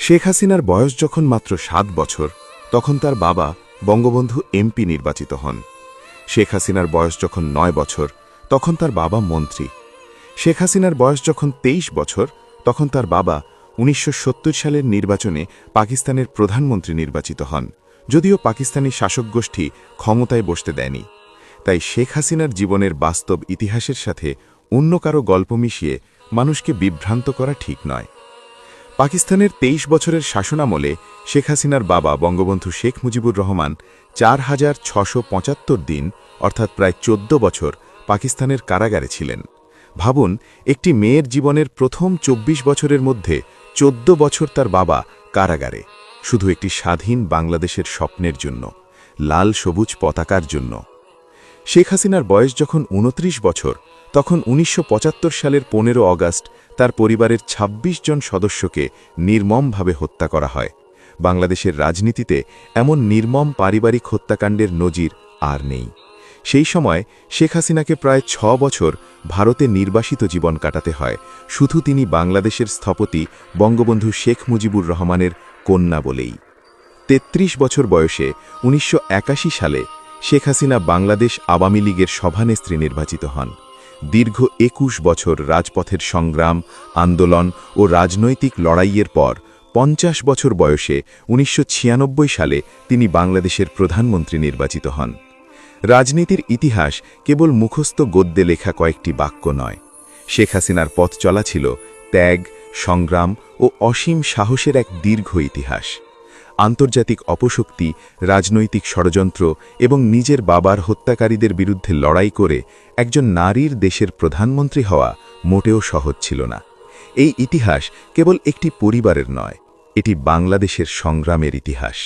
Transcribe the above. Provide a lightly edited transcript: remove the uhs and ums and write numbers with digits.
শেখ হাসিনার বয়স যখন মাত্র ৭ বছর তখন তার বাবা বঙ্গবন্ধু এমপি নির্বাচিত হন। শেখ হাসিনার বয়স যখন ৯ বছর তখন তার বাবা মন্ত্রী। শেখ হাসিনার বয়স যখন ২৩ বছর তখন তার বাবা ১৯৭০ সালের নির্বাচনে পাকিস্তানের প্রধানমন্ত্রী নির্বাচিত হন, যদিও পাকিস্তানি শাসক গোষ্ঠী ক্ষমতায় বসতে দেয়নি। তাই শেখ হাসিনার জীবনের বাস্তব ইতিহাসের সাথে অন্য কারো গল্প মিশিয়ে মানুষকে বিভ্রান্ত করা ঠিক নয়। পাকিস্তানের ২৩ বছরের শাসনামলে শেখ হাসিনার বাবা বঙ্গবন্ধু শেখ মুজিবুর রহমান ৪,৬৭৫ দিন অর্থাৎ প্রায় ১৪ বছর পাকিস্তানের কারাগারে ছিলেন। ভাবুন, একটি মেয়ের জীবনের প্রথম ২৪ বছরের মধ্যে ১৪ বছর তার বাবা কারাগারে, শুধু একটি স্বাধীন বাংলাদেশের স্বপ্নের জন্য, লাল সবুজ পতাকার জন্য। শেখ হাসিনার বয়স যখন ২৯ বছর তখন ১৯৭৫ সালের ১৫ অগাস্ট তার পরিবারের ২৬ জন সদস্যকে নির্মমভাবে হত্যা করা হয়। বাংলাদেশের রাজনীতিতে এমন নির্মম পারিবারিক হত্যাকাণ্ডের নজির আর নেই। সেই সময় শেখ হাসিনাকে প্রায় ৬ বছর ভারতে নির্বাসিত জীবন কাটাতে হয়, শুধু তিনি বাংলাদেশের স্থপতি বঙ্গবন্ধু শেখ মুজিবুর রহমানের কন্যা বলেই। ৩৩ বছর বয়সে ১৯৮১ সালে শেখ হাসিনা বাংলাদেশ আওয়ামী লীগের সভানেত্রী নির্বাচিত হন। দীর্ঘ ২১ বছর রাজপথের সংগ্রাম, আন্দোলন ও রাজনৈতিক লড়াইয়ের পর ৫০ বছর বয়সে ১৯৯৬ সালে তিনি বাংলাদেশের প্রধানমন্ত্রী নির্বাচিত হন। রাজনীতির ইতিহাস কেবল মুখস্থ গদ্যে লেখা কয়েকটি বাক্য নয়। শেখ হাসিনার পথ চলা ছিল ত্যাগ, সংগ্রাম ও অসীম সাহসের এক দীর্ঘ ইতিহাস। আন্তর্জাতিক অপশক্তি, রাজনৈতিক ষড়যন্ত্র এবং নিজের বাবার হত্যাকারীদের বিরুদ্ধে লড়াই করে একজন নারীর দেশের প্রধানমন্ত্রী হওয়া মোটেও সহজ ছিল না। এই ইতিহাস কেবল একটি পরিবারের নয়, এটি বাংলাদেশের সংগ্রামের ইতিহাস।